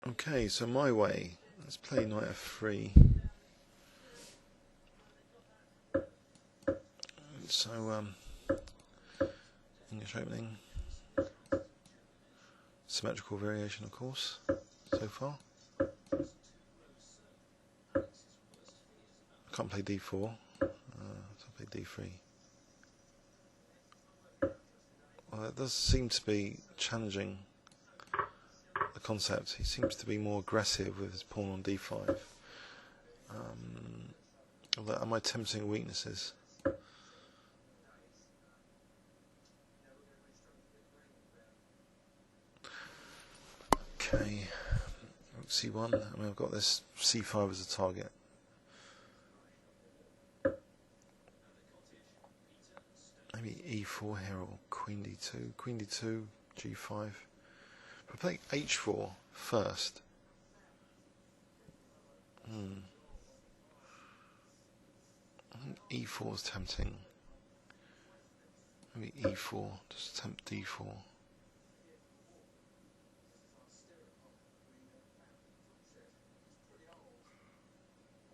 Okay, so Myway. Let's play knight f3. So English opening, symmetrical variation, of course, so far. I can't play d4, so I'll play d3. Well, it does seem to be challenging the concept. He seems to be more aggressive with his pawn on d5. Although, am I tempting weaknesses? Okay, rook c1. I mean, I've got this c5 as a target. Maybe e4 here or queen d2, queen d2, g5. If I play h4 first, I think e4 is tempting. Maybe e4, just tempt d4.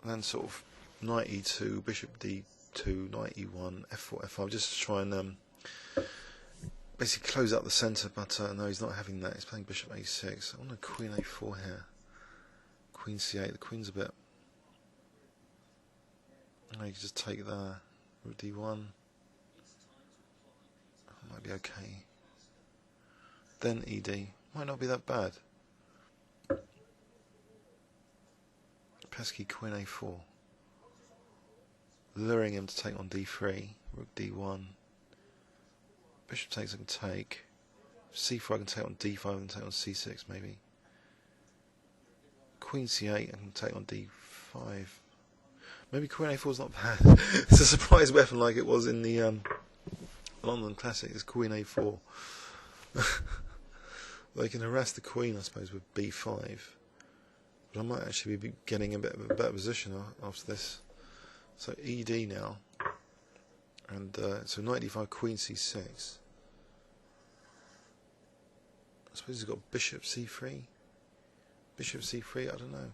And then sort of knight e2, bishop d2, knight e1, f4, f5, just to try and basically close out the centre, but no, he's not having that. He's playing bishop a6. I want a queen a4 here. Queen c8, the queen's a bit... No, you can just take there. Rook d1. Might be okay. Then ed. Might not be that bad. Pesky queen a4. Luring him to take on d3. Rook d1. Bishop takes, I can take. c4 I can take on d5, I can take on c6 maybe. Queen c8 I can take on d5. Maybe queen a4 is not bad. It's a surprise weapon like it was in the London Classic. It's queen a4. They can harass the queen, I suppose, with b5. But I might actually be getting a bit of a better position after this. So ed now. And so knight d5, queen c6. I suppose he's got bishop c3. Bishop c3, I don't know.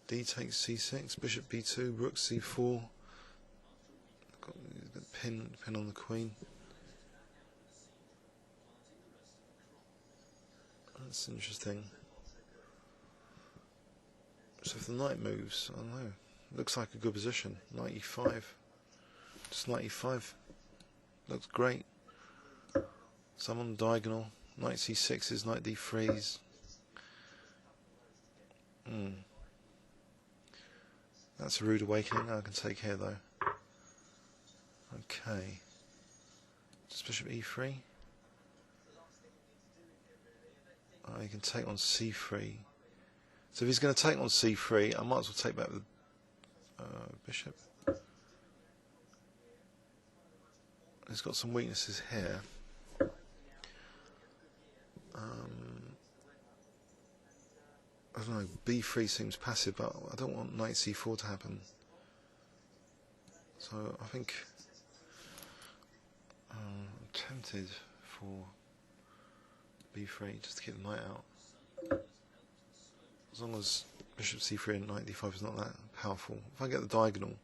D takes c6, bishop b2, rook c4. Got the pin on the queen. That's interesting. So if the knight moves, I don't know. Looks like a good position. Knight e5. Just knight e5. Looks great. So I'm on the diagonal. Knight c6s, knight d3s. That's a rude awakening. I can take here though. Okay. Just bishop e3. You can take on c3. So if he's going to take on c3, I might as well take back the bishop. He's got some weaknesses here. I don't know, b3 seems passive, but I don't want knight c4 to happen. So I think I'm tempted for b3 just to get the knight out. As long as bishop c3 and knight d5 is not that powerful. If I get the diagonal,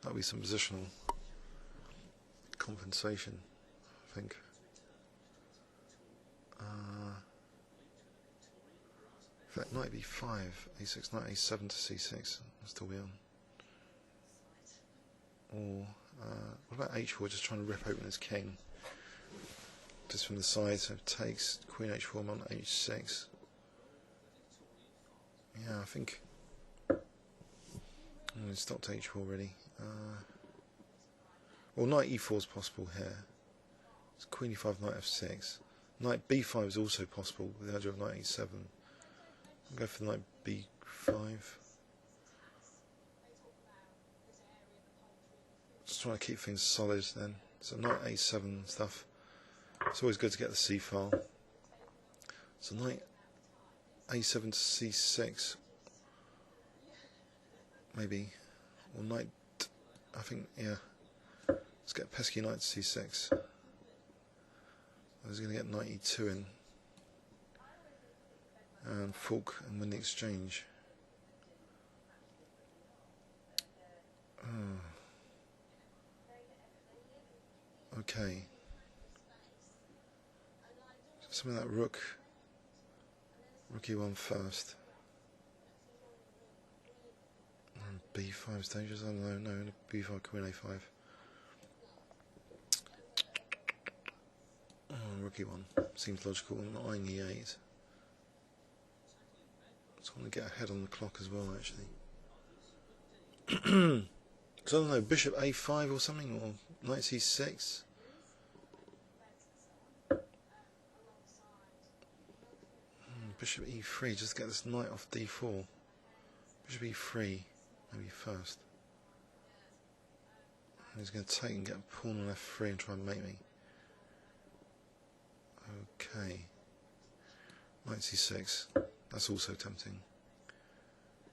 that'll be some positional compensation, I think. In fact, knight b5, a6, knight a7 to c6, I'll still be on. Or, what about h4, just trying to rip open his king. Just from the side, so it takes queen h4, I'm on h6. Yeah, I think I'm going to stop to h4 really. Well, knight e4 is possible here. It's queen e5, knight f6. Knight b5 is also possible with the idea of knight e7. I'll go for knight b5. Just trying to keep things solid then. So knight a7 stuff. It's always good to get the c file. So knight a7 to c6. Maybe. Or knight, I think, yeah. Let's get pesky knight to c6. I was going to get knight e2 in. and fork and win the exchange. Oh. Okay. Something like rook E1 first. B5 is dangerous. I don't know. No, B5 could win A5. Oh, rook E1 seems logical. I'm eyeing E8. So I want to get ahead on the clock as well, actually. Because I don't know, bishop A5 or something, or knight C6. Bishop E3, just get this knight off D4. Bishop E3, maybe first. And he's going to take and get a pawn on F3 and try and mate me. Okay. Knight C6, that's also tempting.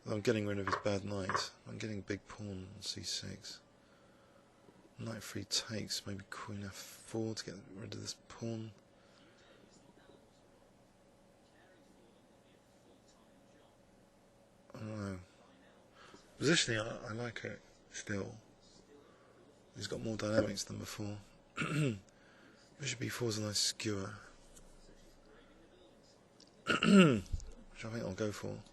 I'm getting rid of his bad knight. I'm getting big pawn on C6. Knight 3 takes, maybe queen F4 to get rid of this pawn. I don't know. Positionally, I like it still. He's got more dynamics than before. Bishop E4 is a nice skewer, which I think I'll go for.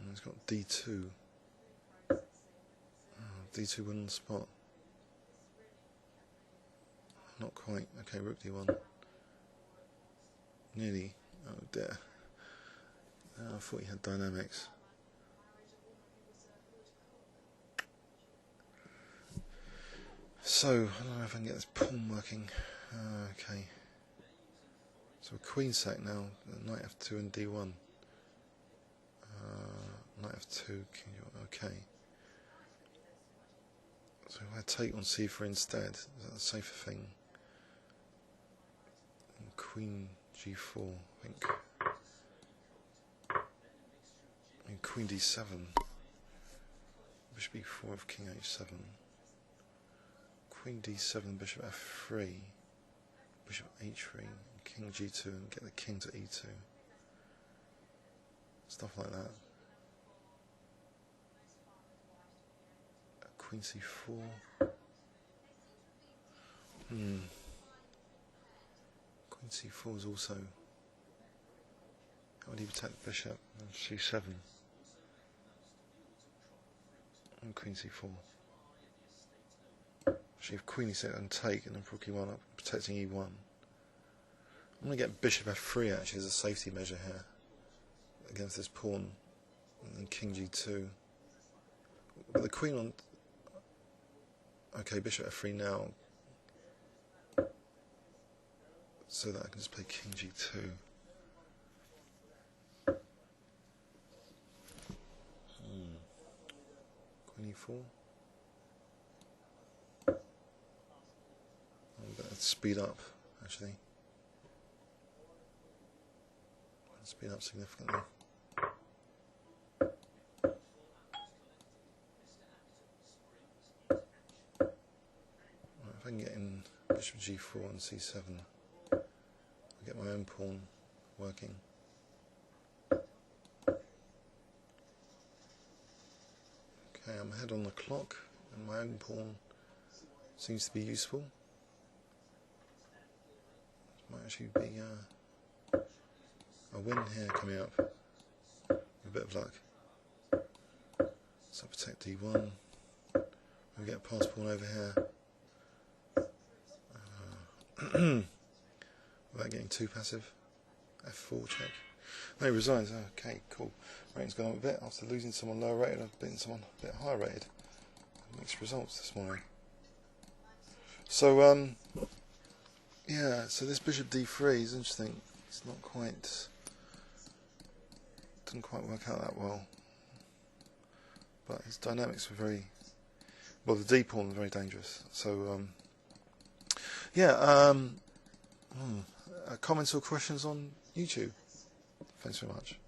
He's got D2. Oh, D2 win on the spot. Not quite. Okay, rook D1. Nearly. Oh dear. I thought he had dynamics. So, I don't know if I can get this pawn working. Okay. So a queen sack now. Knight F2 and D1. Knight F2, King D1. Okay. So if I take on C4 instead, is that the safer thing? And Queen G4, I think. And Queen D7. Bishop E4 of King H7. Queen D7, Bishop F3. Bishop H3. King G2 and get the king to E2. Stuff like that. Queen C4. Queen C4 is also. How would he protect the bishop? And C7. And Queen C4. Actually, if Queen E6 and take, and then rook E1 up, protecting E1. I'm going to get Bishop F3 actually as a safety measure here against this pawn, and then King G2. But the Queen on. Okay, Bishop F3 now, so that I can just play King G2. Queen E4. I'm going to speed up actually. Speed up significantly. Right, if I can get in Bishop G4 and C7, I'll get my own pawn working. Okay, I'm ahead on the clock, and my own pawn seems to be useful. This might actually be a win here coming up, with a bit of luck. So protect D1, we get a pass pawn over here, without getting too passive. F4 check. No, he resigns. Okay, cool. Rating's gone up a bit after losing someone lower rated. I've beaten someone a bit higher rated. Mixed results this morning. So yeah. So this Bishop D3 is interesting. It's not quite. Didn't quite work out that well. But his dynamics were very. Well, the D pawn was very dangerous. So yeah. Comments or questions on YouTube. Thanks very much.